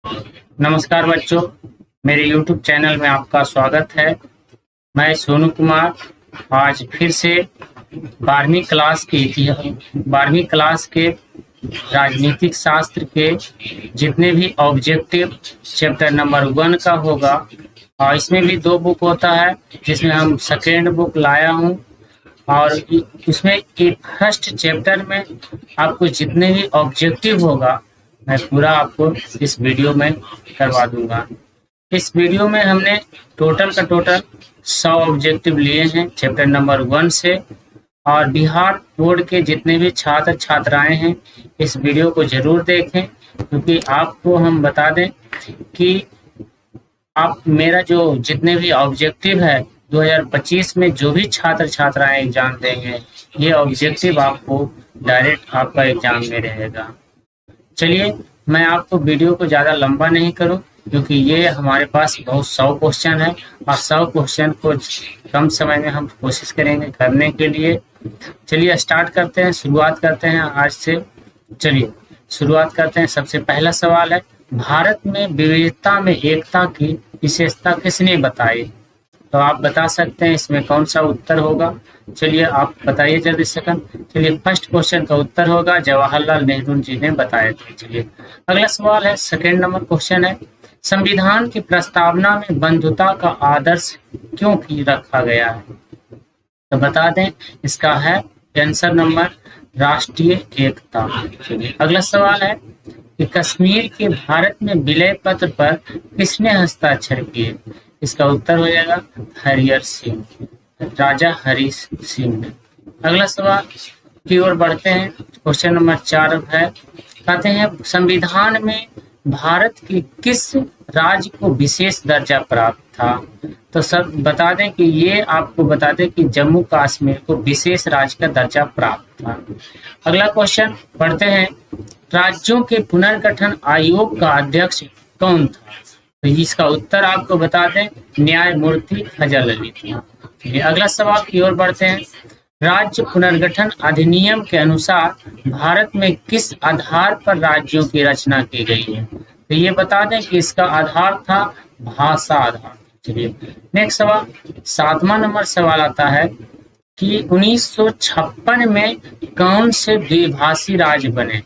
नमस्कार बच्चों, मेरे YouTube चैनल में आपका स्वागत है। मैं सोनू कुमार आज फिर से 12वीं क्लास के राजनीतिक शास्त्र के जितने भी ऑब्जेक्टिव चैप्टर नंबर 1 का होगा, और इसमें भी 2 बुक होता है जिसमें हम सेकेंड बुक लाया हूँ। और उसमें एक फर्स्ट चैप्टर में आपको जितने भी ऑब्जेक्टिव होगा मैं पूरा आपको इस वीडियो में करवा दूंगा। इस वीडियो में हमने टोटल 100 ऑब्जेक्टिव लिए हैं चैप्टर नंबर 1 से। और बिहार बोर्ड के जितने भी छात्र छात्राएं हैं इस वीडियो को जरूर देखें, क्योंकि आपको हम बता दें कि आप मेरा जो जितने भी ऑब्जेक्टिव है 2025 में जो भी छात्र छात्राएं एग्जाम देंगे, ये ऑब्जेक्टिव आपको डायरेक्ट आपका एग्जाम में रहेगा। चलिए, मैं आपको वीडियो को ज़्यादा लंबा नहीं करूं, क्योंकि ये हमारे पास बहुत 100 क्वेश्चन है और 100 क्वेश्चन को कम समय में हम कोशिश करेंगे करने के लिए। चलिए स्टार्ट करते हैं, शुरुआत करते हैं आज से। चलिए शुरुआत करते हैं। सबसे पहला सवाल है, भारत में विविधता में एकता की विशेषता किसने बताई? तो आप बता सकते हैं इसमें कौन सा उत्तर होगा। चलिए आप बताइए जल्दी से। चलिए फर्स्ट क्वेश्चन का उत्तर होगा जवाहरलाल नेहरू जी ने बताए थे। चलिए अगला सवाल है, सेकेंड नंबर क्वेश्चन है, संविधान की प्रस्तावना में बंधुता का आदर्श क्यों की रखा गया है? तो बता दें इसका है आंसर नंबर राष्ट्रीय एकता। चलिए अगला सवाल है कि कश्मीर के भारत में विलय पत्र पर किसने हस्ताक्षर किए? इसका उत्तर हो जाएगा हरिहर सिंह, राजा हरि सिंह ने। अगला सवाल की ओर बढ़ते हैं। क्वेश्चन नंबर 4 है, कहते हैं संविधान में भारत के किस राज्य को विशेष दर्जा प्राप्त था? तो सब बता दें कि ये आपको बता दें कि जम्मू कश्मीर को विशेष राज्य का दर्जा प्राप्त था। अगला क्वेश्चन पढ़ते हैं, राज्यों के पुनर्गठन आयोग का अध्यक्ष कौन था? तो इसका उत्तर आपको बता दें न्यायमूर्ति फजल अली था। अगला सवाल की ओर बढ़ते हैं, राज्य पुनर्गठन अधिनियम के अनुसार भारत में किस आधार पर राज्यों की रचना की गई है? तो ये बता दें कि इसका आधार था भाषा आधार। चलिए नेक्स्ट सवाल, 7वां नंबर सवाल आता है कि 1956 में कौन से द्विभाषी राज्य बने?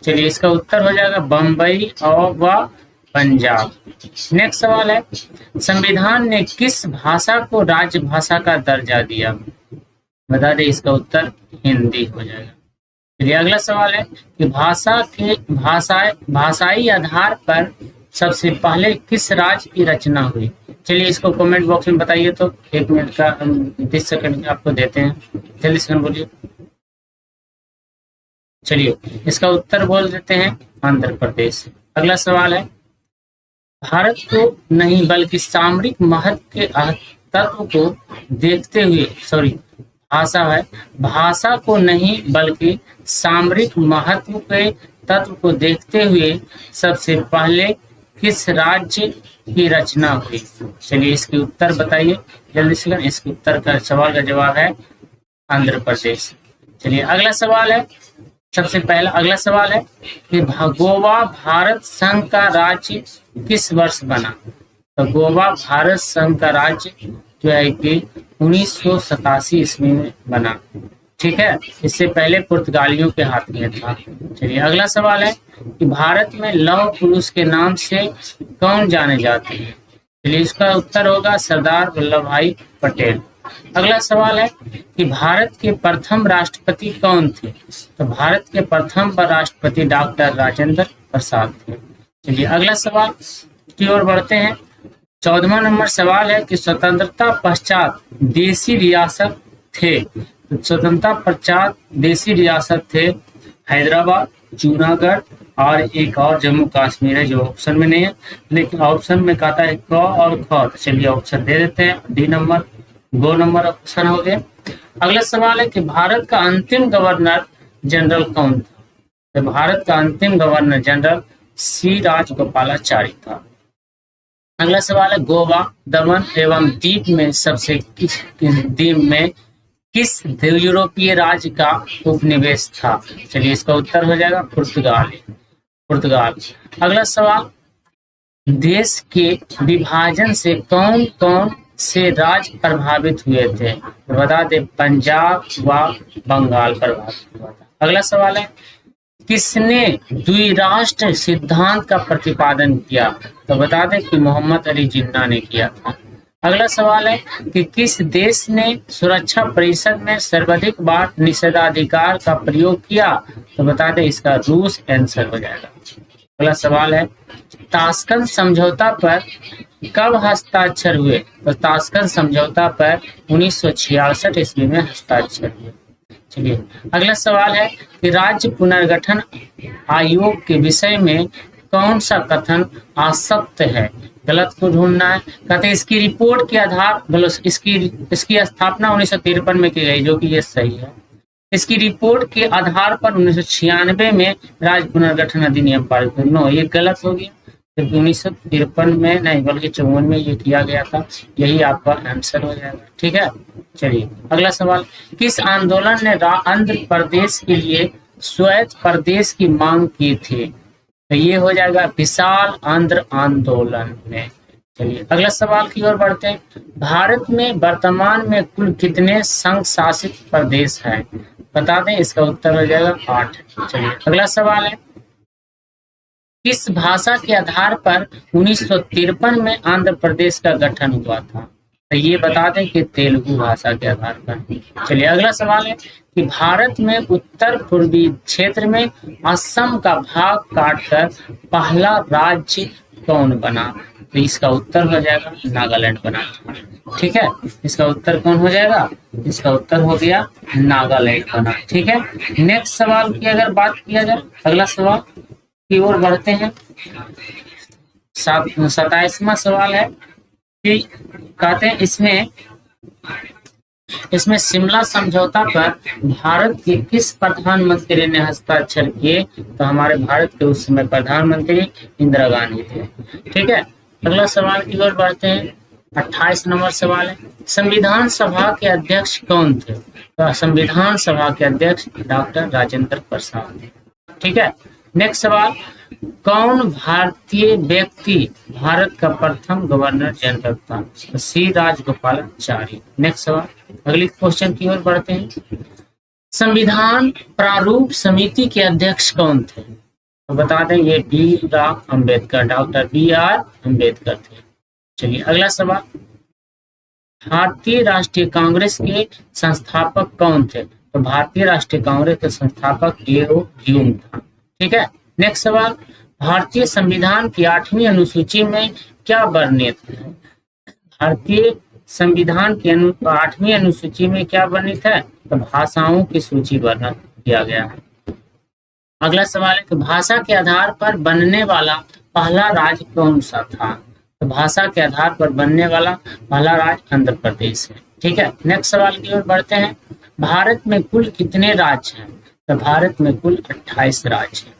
चलिए इसका उत्तर हो जाएगा बम्बई और व पंजाब। नेक्स्ट सवाल है, संविधान ने किस भाषा को राज्य भाषा का दर्जा दिया? बता दें इसका उत्तर हिंदी हो जाएगा। चलिए अगला सवाल है कि भाषाई आधार पर सबसे पहले किस राज्य की रचना हुई? चलिए इसको कमेंट बॉक्स में बताइए। तो 1 मिनट का 30 सेकंड आपको देते हैं, जल्दी से बोलिए। चलिए इसका उत्तर बोल देते हैं आंध्र प्रदेश। अगला सवाल है, भारत को नहीं बल्कि सामरिक महत्व के तत्व को देखते हुए भाषा को नहीं बल्कि सामरिक महत्व के तत्व को देखते हुए सबसे पहले किस राज्य की रचना हुई? चलिए इसके उत्तर बताइए जल्दी से। इसके उत्तर का सवाल का जवाब है आंध्र प्रदेश। चलिए अगला सवाल है, सबसे पहला अगला सवाल है कि गोवा भारत संघ का राज्य किस वर्ष बना? तो गोवा भारत संघ का राज्य जो है कि 1987 ईस्वी में बना। ठीक है, इससे पहले पुर्तगालियों के हाथ में था। चलिए अगला सवाल है कि भारत में लौह पुरुष के नाम से कौन जाने जाते हैं? चलिए इसका उत्तर होगा सरदार वल्लभ भाई पटेल। अगला सवाल है कि भारत के प्रथम राष्ट्रपति कौन थे? तो भारत के प्रथम राष्ट्रपति डॉक्टर राजेंद्र प्रसाद थे। चलिए अगला सवाल की ओर बढ़ते हैं। 14वां नंबर सवाल है कि स्वतंत्रता पश्चात देशी रियासत थे। तो स्वतंत्रता पश्चात देशी रियासत थे हैदराबाद, जूनागढ़ और एक और जम्मू कश्मीर है जो ऑप्शन में नहीं है, लेकिन ऑप्शन में कहता है क और ख। तो चलिए ऑप्शन दे देते हैं, डी नंबर 2 नंबर ऑप्शन हो गया। अगला सवाल है कि भारत का अंतिम गवर्नर जनरल कौन था? तो भारत का अंतिम गवर्नर जनरल सी राजगोपालाचारी था। अगला सवाल है, गोवा, दमन एवं दीप में किस यूरोपीय राज्य का उपनिवेश था? चलिए इसका उत्तर हो जाएगा पुर्तगाल। अगला सवाल देश के विभाजन से कौन कौन से राज्य प्रभावित हुए थे? तो बता दें, पंजाब व बंगाल प्रभावित हुआ था। अगला सवाल है, किसने द्विराष्ट्र सिद्धांत का प्रतिपादन किया? तो बता दें कि मोहम्मद अली जिन्ना ने किया था। अगला सवाल है कि किस देश ने सुरक्षा परिषद में सर्वाधिक बार निषेधाधिकार का प्रयोग किया? तो बता दें, इसका रूस आंसर हो जाएगा। अगला सवाल है, ताशकंद समझौता पर कब हस्ताक्षर हुए? तो ताशकंद समझौता पर 1966 ईस्वी में हस्ताक्षर हुए। चलिए, अगला सवाल है कि राज्य पुनर्गठन आयोग के विषय में कौन सा कथन असत्य है? गलत को ढूंढना है। कहते हैं इसकी रिपोर्ट के आधार इसकी स्थापना 1953 में की गई, जो कि ये सही है। इसकी रिपोर्ट के आधार पर 1996 में राज्य पुनर्गठन अधिनियम पारित हुआ। नो, ये गलत हो गया, क्योंकि 1953 में नहीं बल्कि 54 में ये किया गया था। यही आपका आंसर हो जाएगा। ठीक है, चलिए अगला सवाल, किस आंदोलन ने आंध्र प्रदेश के लिए स्वायत्त प्रदेश की मांग की थी? तो ये हो जाएगा विशाल आंध्र आंदोलन में। चलिए अगला सवाल की ओर बढ़ते हैं। भारत में वर्तमान में कुल कितने संघ शासित प्रदेश हैं? बता दें, इसका उत्तर हो जाएगा 8। चलिए अगला सवाल है, किस भाषा के आधार पर 1953 में आंध्र प्रदेश का गठन हुआ था? तो ये बता दें कि तेलुगु भाषा के आधार पर। चलिए अगला सवाल है कि भारत में उत्तर पूर्वी क्षेत्र में असम का भाग काटकर पहला राज्य कौन बना? तो इसका उत्तर हो जाएगा नागालैंड बना। ठीक है, इसका उत्तर कौन हो जाएगा? इसका उत्तर हो गया नागालैंड बना। ठीक है, नेक्स्ट सवाल की अगर बात किया जाए, अगला सवाल की ओर बढ़ते हैं। 27वां सवाल है कि कहते हैं इसमें शिमला समझौता पर भारत के किस प्रधानमंत्री ने हस्ताक्षर किए? तो हमारे भारत के उस समय प्रधानमंत्री इंदिरा गांधी थे। ठीक है, अगला सवाल की ओर बढ़ते हैं। 28 नंबर सवाल है, संविधान सभा के अध्यक्ष कौन थे? तो संविधान सभा के अध्यक्ष डॉक्टर राजेंद्र प्रसाद थे। ठीक है, नेक्स्ट सवाल, कौन भारतीय व्यक्ति भारत का प्रथम गवर्नर जनरल था? तो सी राजगोपालाचारी। नेक्स्ट सवाल, अगली क्वेश्चन की ओर बढ़ते हैं। संविधान प्रारूप समिति के अध्यक्ष कौन थे? तो बता दें, ये डॉक्टर बी आर अम्बेडकर थे। चलिए अगला सवाल, भारतीय राष्ट्रीय कांग्रेस के संस्थापक कौन थे? तो भारतीय राष्ट्रीय कांग्रेस के संस्थापक ए.ओ. ह्यूम था। ठीक है, नेक्स्ट सवाल, भारतीय संविधान की 8वीं अनुसूची में क्या वर्णित है? भारतीय संविधान की 8वीं अनुसूची में क्या वर्णित है? तो भाषाओं की सूची वर्णन किया गया है। अगला सवाल है कि भाषा के आधार पर बनने वाला पहला राज्य कौन सा था? तो भाषा के आधार पर बनने वाला पहला राज्य आंध्र प्रदेश है। ठीक है, नेक्स्ट सवाल की ओर बढ़ते हैं। भारत में कुल कितने राज्य हैं? तो भारत में कुल 28 राज्य हैं।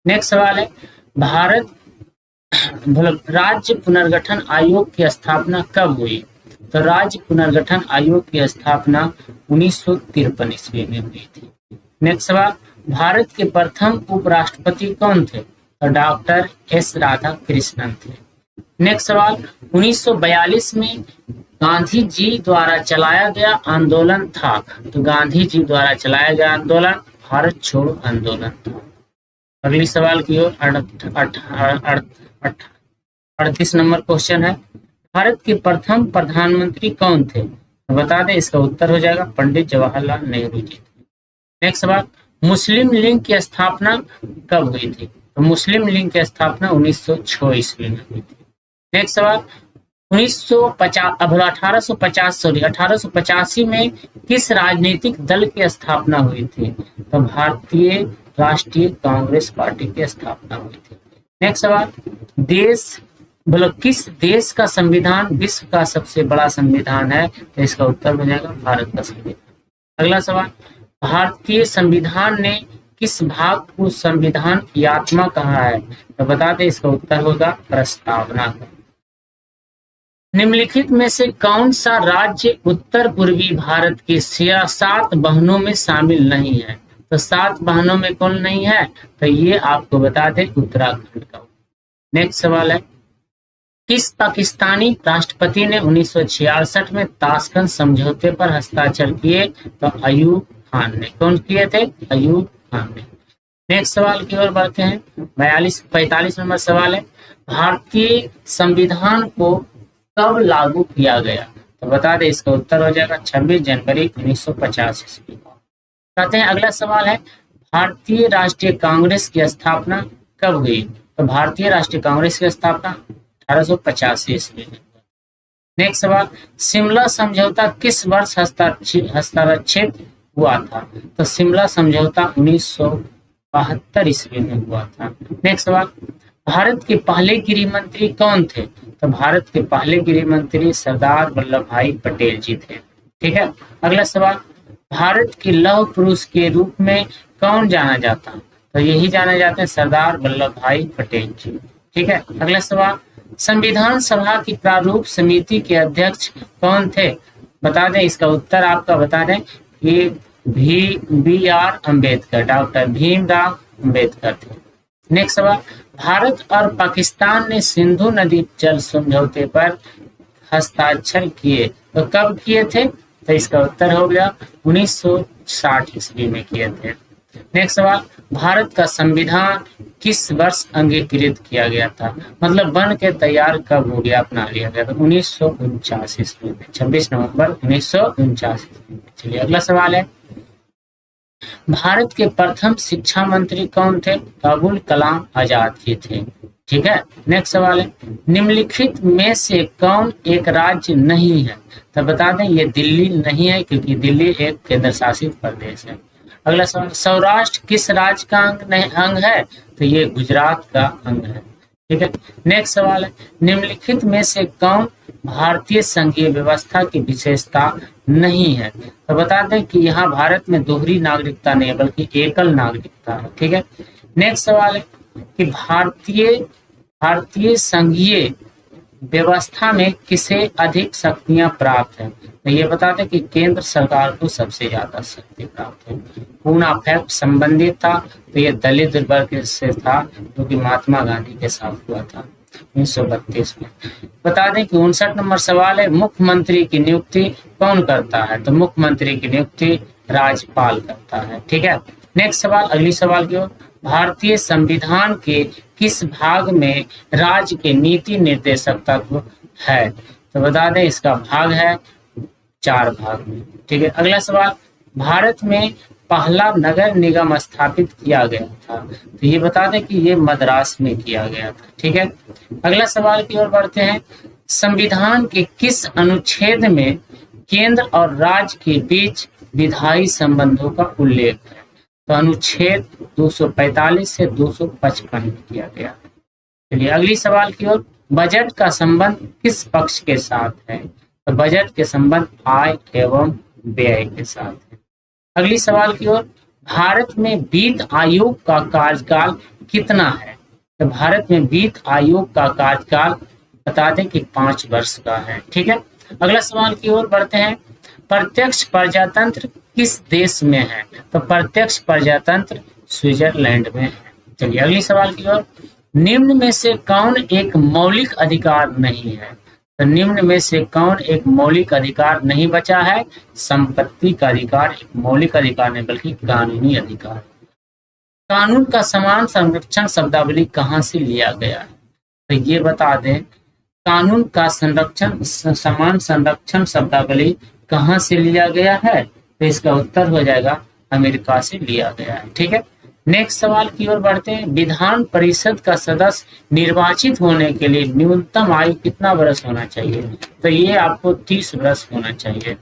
नेक्स्ट सवाल है, भारत राज्य पुनर्गठन आयोग की स्थापना कब हुई? तो राज्य पुनर्गठन आयोग की स्थापना 1953 ईस्वी में हुई थी। नेक्स्ट सवाल, भारत के प्रथम उपराष्ट्रपति कौन थे? तो डॉक्टर एस राधाकृष्णन थे। नेक्स्ट सवाल, 1942 में गांधी जी द्वारा चलाया गया आंदोलन था? तो गांधी जी द्वारा चलाया गया आंदोलन भारत छोड़ो आंदोलन था। अगली सवाल की ओर 38 नंबर क्वेश्चन है, भारत के प्रथम प्रधानमंत्री कौन थे? तो बता दें, इसका उत्तर हो जाएगा पंडित जवाहरलाल नेहरू जी थे। नेक्स्ट सवाल, मुस्लिम लीग की स्थापना कब हुई थी? तो मुस्लिम लीग की स्थापना 1906 ईस्वी में हुई थी। नेक्स्ट सवाल, 1885 में किस राजनीतिक दल की स्थापना हुई थी? तो भारतीय राष्ट्रीय कांग्रेस पार्टी की स्थापना हुई थी। नेक्स्ट सवाल, किस देश का संविधान विश्व का सबसे बड़ा संविधान है? तो इसका उत्तर हो जाएगा भारत का संविधान। अगला सवाल, भारतीय संविधान ने किस भाग को संविधान की आत्मा कहा है? तो बता दें, इसका उत्तर होगा प्रस्तावना का। निम्नलिखित में से कौन सा राज्य उत्तर पूर्वी भारत के 7 बहनों में शामिल नहीं है? तो 7 बहनों में कौन नहीं है? तो ये आपको बता दें उत्तराखंड का। नेक्स्ट सवाल है, किस पाकिस्तानी राष्ट्रपति ने 1966 में ताशकंद समझौते पर हस्ताक्षर किए? तो अयूब खान ने। कौन किए थे? अयूब खान ने। नेक्स्ट सवाल की ओर बढ़ते हैं। 45 नंबर सवाल है, भारतीय संविधान को कब लागू किया गया? तो बता दें, इसका उत्तर हो जाएगा 26 जनवरी 1950 ईस्वी को। कहते हैं अगला सवाल है, भारतीय राष्ट्रीय कांग्रेस की स्थापना कब हुई? तो भारतीय राष्ट्रीय कांग्रेस की स्थापना 1885 ईस्वी में। नेक्स्ट सवाल, शिमला समझौता किस वर्ष हस्ताक्षरित हुआ था? तो शिमला समझौता 1972 ईस्वी में हुआ था। नेक्स्ट सवाल, भारत के पहले गृह मंत्री कौन थे? तो भारत के पहले गृह मंत्री सरदार वल्लभ भाई पटेल जी थे। ठीक है। अगला सवाल, भारत के लौह पुरुष के रूप में कौन जाना जाता? तो यही जाने जाते हैं सरदार वल्लभ भाई पटेल जी। ठीक है। अगला सवाल, संविधान सभा की प्रारूप समिति के अध्यक्ष कौन थे? बता दें, इसका उत्तर आपका बता दें, ये BR अम्बेडकर, डॉक्टर भीमराव अम्बेडकर थे। नेक्स्ट सवाल, भारत और पाकिस्तान ने सिंधु नदी जल समझौते पर हस्ताक्षर किए, तो कब किए थे? तो इसका उत्तर हो गया 1960 ईस्वी में किए थे। नेक्स्ट सवाल, भारत का संविधान किस वर्ष अंगीकृत किया गया था? मतलब बन के तैयार कब हो गया, अपना लिया गया? तो 1949 ईस्वी में, 26 नवंबर 1949 ईस्वी में। चलिए अगला सवाल है, भारत के प्रथम शिक्षा मंत्री कौन थे? अबुल कलाम आजाद जी थे। ठीक है। नेक्स्ट सवाल है, निम्नलिखित में से कौन एक राज्य नहीं है? तो बता दें, ये दिल्ली नहीं है, क्योंकि दिल्ली एक केंद्र शासित प्रदेश है। अगला सवाल, सौराष्ट्र किस राज्य का अंग है? तो ये गुजरात का अंग है। ठीक है। नेक्स्ट सवाल है, निम्नलिखित में से कौन भारतीय संघीय व्यवस्था की विशेषता नहीं है? तो बता दें कि यहाँ भारत में दोहरी नागरिकता नहीं है, बल्कि एकल नागरिकता है। ठीक है। नेक्स्ट सवाल है कि भारतीय संघीय व्यवस्था में किसे अधिक शक्तियां प्राप्त है? तो ये बताते कि केंद्र सरकार को सबसे ज्यादा शक्ति प्राप्त है। पूर्ण फैक्ट संबंधित था, तो ये दलित वर्ग से था, जो कि महात्मा गांधी के साथ हुआ था 1932 में। बता दें कि 59 नंबर सवाल है, मुख्यमंत्री की नियुक्ति कौन करता है? तो मुख्यमंत्री की नियुक्ति राज्यपाल करता है। ठीक है। नेक्स्ट सवाल, अगली सवाल की ओर, भारतीय संविधान के किस भाग में राज्य के नीति निर्देशक तत्व है? तो बता दें, इसका भाग है 4 भाग में। ठीक है। अगला सवाल, भारत में पहला नगर निगम स्थापित किया गया था? तो ये बता दें कि ये मद्रास में किया गया था। ठीक है। अगला सवाल की ओर बढ़ते हैं, संविधान के किस अनुच्छेद में केंद्र और राज्य के बीच विधायी संबंधों का उल्लेख है? तो अनुच्छेद 245 से 255 में किया गया। चलिए अगली सवाल की ओर, बजट का संबंध किस पक्ष के साथ है? तो बजट के संबंध आय एवं व्यय के साथ है। अगली सवाल की ओर, भारत में वित्त आयोग का कार्यकाल कितना है? तो भारत में वित्त आयोग का कार्यकाल बता दें कि 5 वर्ष का है। ठीक है। अगला सवाल की ओर बढ़ते हैं, प्रत्यक्ष प्रजातंत्र किस देश में है? तो प्रत्यक्ष प्रजातंत्र स्विट्जरलैंड में है। चलिए अगली सवाल की ओर, निम्न में से कौन एक मौलिक अधिकार नहीं है? तो निम्न में से कौन एक मौलिक अधिकार नहीं बचा है? संपत्ति का अधिकार एक मौलिक अधिकार नहीं, बल्कि कानूनी अधिकार। कानून का समान संरक्षण शब्दावली कहाँ से लिया गया है? तो ये बता दें, कानून का समान संरक्षण शब्दावली कहाँ से लिया गया है? तो इसका उत्तर हो जाएगा अमेरिका से लिया गया है। ठीक है। नेक्स्ट सवाल की ओर बढ़ते हैं, विधान परिषद का सदस्य निर्वाचित होने के लिए न्यूनतम आयु कितना वर्ष होना चाहिए? तो ये आपको 30 वर्ष होना चाहिए।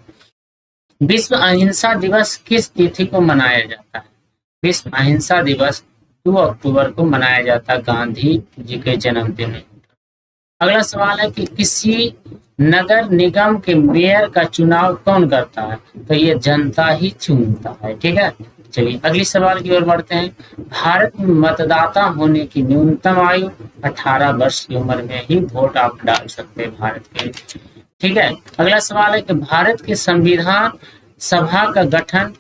विश्व अहिंसा दिवस किस तिथि को मनाया जाता है? विश्व अहिंसा दिवस 2 अक्टूबर को मनाया जाता है, गांधी जी के जन्मदिन। अगला सवाल है कि किसी नगर निगम के मेयर का चुनाव कौन करता है? तो ये जनता ही चुनता है। ठीक है। चलिए अगली सवाल की ओर बढ़ते हैं, भारत में मतदाता होने की न्यूनतम आयु 18 वर्ष की उम्र में ही वोट आप डाल सकते हैं भारत के। ठीक है। अगला सवाल है कि भारत के संविधान सभा का गठन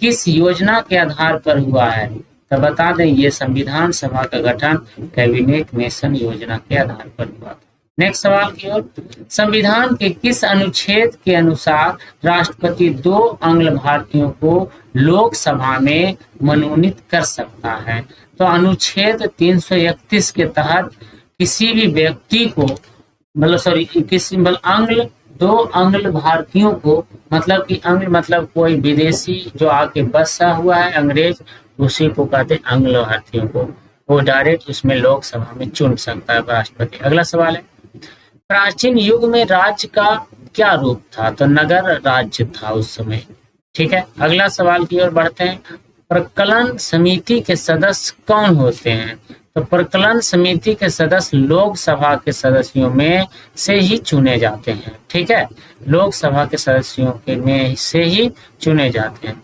किस योजना के आधार पर हुआ है? तो बता दें, ये संविधान सभा का गठन कैबिनेट मिशन योजना के आधार पर हुआ था। नेक्स्ट सवाल की ओर, संविधान के किस अनुच्छेद के अनुसार राष्ट्रपति 2 आंग्ल भारतीयों को लोकसभा में मनोनीत कर सकता है? तो अनुच्छेद 331 के तहत किसी भी व्यक्ति को दो आंग्ल भारतीयों को, मतलब कि आंग्ल मतलब कोई विदेशी जो आके बसा हुआ है अंग्रेज, उसी को कहते हैं आंग्ल भारतीयों को, वो डायरेक्ट उसमें लोकसभा में चुन सकता है राष्ट्रपति। अगला सवाल है, प्राचीन युग में राज्य का क्या रूप था? तो नगर राज्य था उस समय। ठीक है, अगला सवाल की ओर बढ़ते हैं। प्रकलन समिति के सदस्य कौन होते हैं? तो प्रकलन समिति के सदस्य लोकसभा के सदस्यों में से ही चुने जाते हैं। ठीक है, लोकसभा के सदस्यों के में से ही चुने जाते हैं।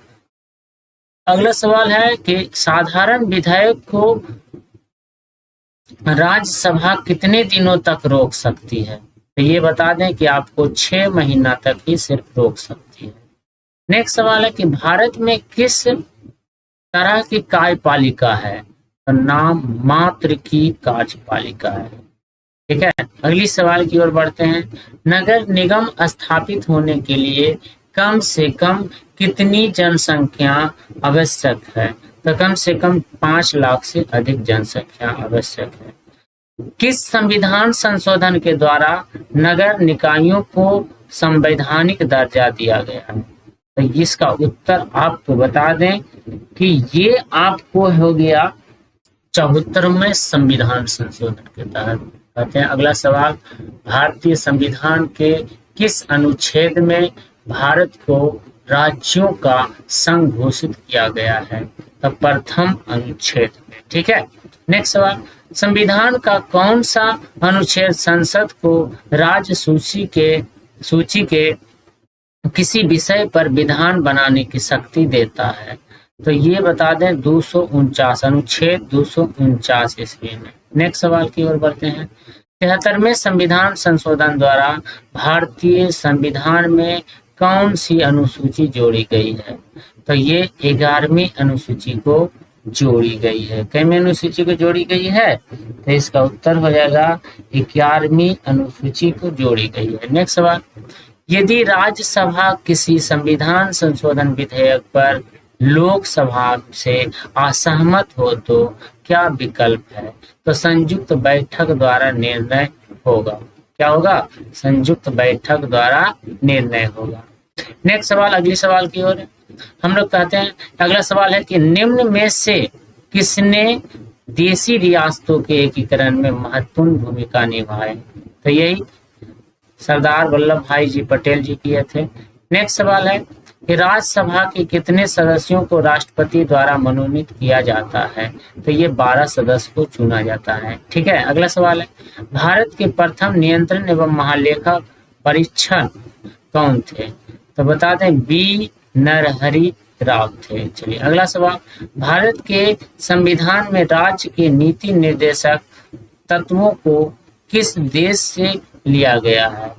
अगला सवाल है कि साधारण विधायक को राज्यसभा कितने दिनों तक रोक सकती है? तो ये बता दें कि आपको 6 महीना तक ही सिर्फ रोक सकती है। नेक्स्ट सवाल है कि भारत में किस तरह की कार्यपालिका है? तो नाम मात्र की कार्यपालिका है। ठीक है, अगली सवाल की ओर बढ़ते हैं। नगर निगम स्थापित होने के लिए कम से कम कितनी जनसंख्या आवश्यक है? तो कम से कम 5 लाख से अधिक जनसंख्या आवश्यक है। किस संविधान संशोधन के द्वारा नगर निकायों को संवैधानिक दर्जा दिया गया है? तो इसका उत्तर आपको बता दें कि ये आपको हो गया 74वें संविधान संशोधन के तहत कहते हैं। अगला सवाल, भारतीय संविधान के किस अनुच्छेद में भारत को राज्यों का संघ घोषित किया गया है? तो प्रथम अनुच्छेद में। ठीक है, नेक्स्ट सवाल, संविधान का कौन सा अनुच्छेद संसद को राज्य सूची के किसी विषय पर विधान बनाने की शक्ति देता है? तो ये बता दें 249 अनुच्छेद 249 ईस्वी में। नेक्स्ट सवाल की ओर बढ़ते हैं। 73वें संविधान संशोधन द्वारा भारतीय संविधान में कौन सी अनुसूची जोड़ी गई है? तो ये 11वीं अनुसूची को जोड़ी गई है। कितनी अनुसूची को जोड़ी गई है? तो इसका उत्तर हो जाएगा 11वीं अनुसूची को जोड़ी गई है। नेक्स्ट सवाल, यदि राज्यसभा किसी संविधान संशोधन विधेयक पर लोकसभा से असहमत हो तो क्या विकल्प है? तो संयुक्त बैठक द्वारा निर्णय होगा। क्या होगा? संयुक्त बैठक द्वारा निर्णय होगा। नेक्स्ट सवाल, अगली सवाल की ओर हम लोग कहते हैं। अगला सवाल है कि निम्न में से किसने देशी रियासतों के एकीकरण में महत्वपूर्ण भूमिका निभाई? तो यही सरदार वल्लभ भाई जी पटेल जी किए थे। नेक्स्ट सवाल है कि राज्यसभा के कितने सदस्यों को राष्ट्रपति द्वारा मनोनीत किया जाता है? तो ये 12 सदस्य को चुना जाता है। ठीक है, अगला सवाल है, भारत के प्रथम नियंत्रण एवं महालेखा परीक्षक कौन थे? तो बता दें बी नरहरि राव थे। चलिए अगला सवाल, भारत के संविधान में राज्य के नीति निर्देशक तत्वों को किस देश से लिया गया है?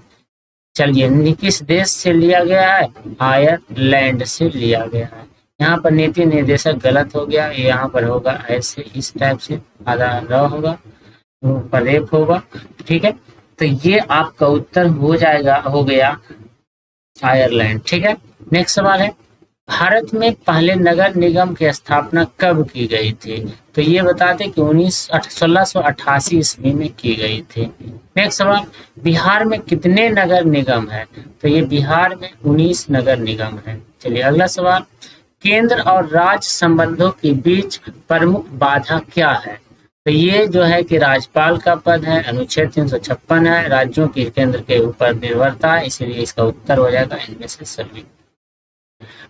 चलिए किस देश से लिया गया है? आयरलैंड से लिया गया है। यहाँ पर नीति निर्देशक गलत हो गया, यहाँ पर होगा ऐसे इस टाइप से, आधा र होगा, ऊपर एक होगा। ठीक है, तो ये आपका उत्तर हो गया आयरलैंड। ठीक है, नेक्स्ट सवाल है, भारत में पहले नगर निगम की स्थापना कब की गई थी? तो ये बताते कि 1688 ईस्वी में की गई थी। नेक्स्ट सवाल, बिहार में कितने नगर निगम है? तो ये बिहार में 19 नगर निगम है। चलिए अगला सवाल, केंद्र और राज्य संबंधों के बीच प्रमुख बाधा क्या है? तो ये जो है कि राज्यपाल का पद है, अनुच्छेद 356 है, राज्यों की केंद्र के ऊपर निर्भरता है, इसलिए इसका उत्तर हो जाएगा इनमें से सभी।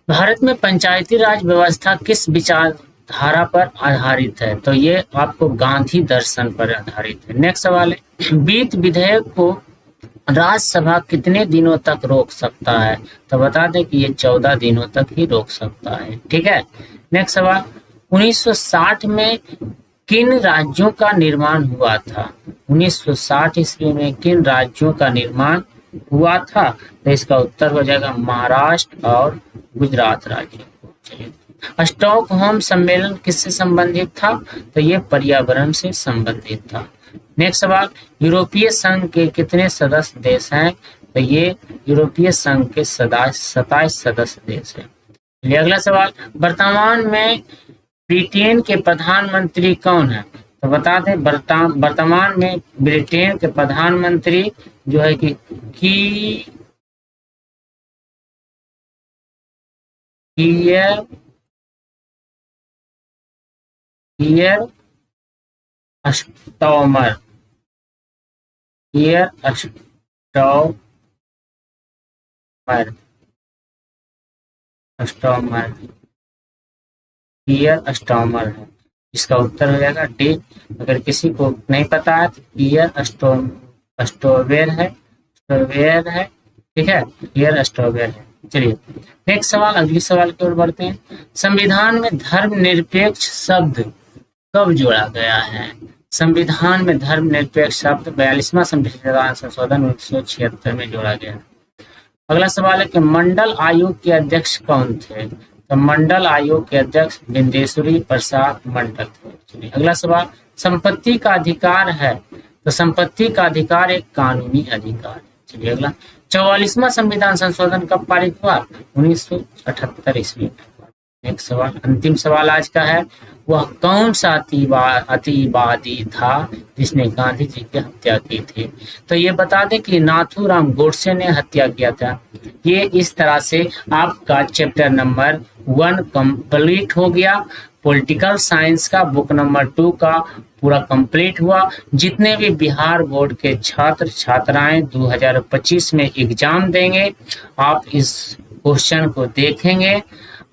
भारत में पंचायती राज व्यवस्था किस विचारधारा पर आधारित है? तो ये आपको गांधी दर्शन पर आधारित है। नेक्स्ट सवाल है, वित्त विधेयक को राज्यसभा कितने दिनों तक रोक सकता है? तो बता दें कि ये 14 दिनों तक ही रोक सकता है। ठीक है, नेक्स्ट सवाल, 1960 में किन राज्यों का निर्माण हुआ था? 1960 ईस्वी में किन राज्यों का निर्माण हुआ था? तो इसका उत्तर हो जाएगा महाराष्ट्र और गुजरात राज्य। चलिए, स्टॉकहोम सम्मेलन किससे संबंधित था? तो ये पर्यावरण से संबंधित था। नेक्स्ट सवाल, यूरोपीय संघ के कितने सदस्य देश हैं? तो ये यूरोपीय संघ के 27 सदस्य देश हैं। चलिए अगला सवाल, वर्तमान में ब्रिटेन के प्रधानमंत्री कौन है? तो बता दें, वर्तमान में ब्रिटेन के प्रधानमंत्री जो है कि कीयर स्टारमर है। इसका उत्तर हो जाएगा डी। अगर किसी को नहीं पता है तो कीयर स्टारमर है, ठीक है, कीयर स्टारमर है। चलिए नेक्स्ट सवाल, अगली सवाल की ओर बढ़ते हैं। संविधान में धर्मनिरपेक्ष शब्द कब जोड़ा गया है? संविधान में धर्मनिरपेक्ष शब्द 42वां संविधान संशोधन 1976 में जोड़ा गया। अगला सवाल है कि मंडल आयोग के अध्यक्ष कौन थे? तो मंडल आयोग के अध्यक्ष बिंदेश्वरी प्रसाद मंडल थे। अगला सवाल, संपत्ति का अधिकार है? तो संपत्ति का अधिकार एक कानूनी अधिकार है। चलिए अगला, 44वां संविधान संशोधन कब पारित हुआ? 1978 ईस्वी में। नेक्स्ट सवाल, अंतिम सवाल आज का है, वह कौन सा अतिवादी था जिसने गांधी जी की हत्या की थी? तो ये बता दें कि नाथूराम गोडसे ने हत्या किया था। ये इस तरह से आपका चैप्टर नंबर 1 कंप्लीट हो गया। पॉलिटिकल साइंस का बुक नंबर 2 का पूरा कंप्लीट हुआ। जितने भी बिहार बोर्ड के छात्र छात्राएं 2025 में एग्जाम देंगे, आप इस क्वेश्चन को देखेंगे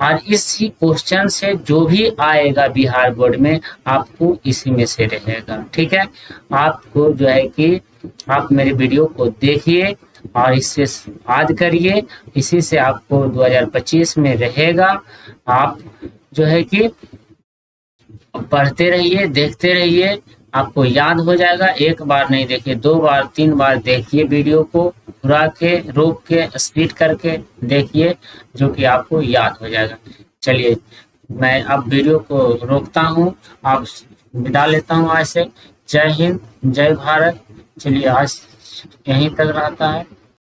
और इसी क्वेश्चन से जो भी आएगा बिहार बोर्ड में आपको इसी में से रहेगा। ठीक है, आपको जो है कि आप मेरे वीडियो को देखिए और इससे याद करिए, इसी से आपको 2025 में रहेगा। आप जो है कि पढ़ते रहिए, देखते रहिए, आपको याद हो जाएगा। एक बार नहीं देखिए, 2 बार 3 बार देखिए, वीडियो को घुरा के, रोक के, स्पीड करके देखिए, जो कि आपको याद हो जाएगा। चलिए मैं अब वीडियो को रोकता हूँ, आप विदा लेता हूँ आज से। जय हिंद, जय भारत। चलिए आज यहीं तक रहता है।